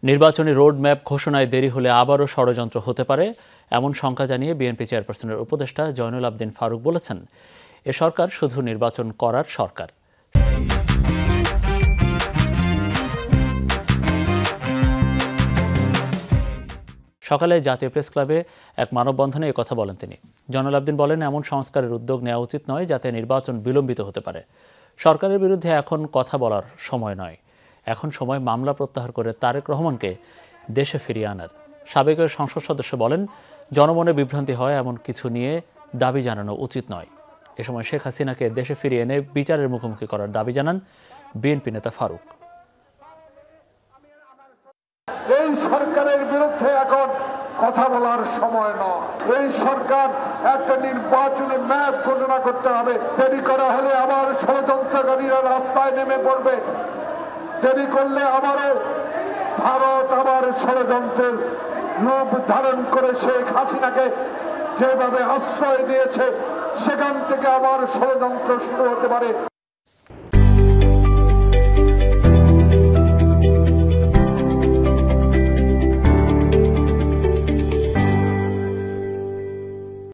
নির্বাচনী রোডম্যাপ ঘোষণায় দেরি হলে আবারও ষড়যন্ত্র হতে পারে এমন শঙ্কা জানিয়ে বিএনপি চেয়ারপারসনের উপদেষ্টা জয়নুল আবদিন ফারুক বলেছেন, এ সরকার শুধু নির্বাচন করার সরকার। সকালে জাতীয় প্রেস ক্লাবে এক মানববন্ধনে কথা বলেন তিনি। জয়নুল আবদিন বলেন, এমন সংস্কারের উদ্যোগ নেওয়া উচিত নয় যাতে নির্বাচন বিলম্বিত হতে পারে। সরকারের বিরুদ্ধে এখন কথা বলার সময় নয়, এখন সময় মামলা প্রত্যাহার করে তারেক রহমানকে দেশে ফিরিয়ে আনার। সাবেক সংসদ সদস্য বলেন, জনমনে বিভ্রান্তি হয় এমন কিছু নিয়ে দাবি জানানো উচিত নয়। এ সময় শেখ হাসিনাকে দেশে ফিরিয়ে এনে বিচারের মুখোমুখি করার দাবি জানান বিএনপি নেতা ফারুক। এই সরকারের বিরুদ্ধে এখন কথা বলার সময় নয়। এই সরকার একটা নির্বাচনী ম্যাপ ঘোষণা করতে হবে। দেরি করা হলে আবার ষড়যন্ত্রকারীরা রাস্তায় নেমে পড়বে। দেরি করলে আবারও ভারত আবার ষড়যন্ত্রের রূপ ধারণ করে শেখ হাসিনাকে যেভাবে আশ্রয় দিয়েছে সেখান থেকে আবার ষড়যন্ত্র শুরু হতে পারে।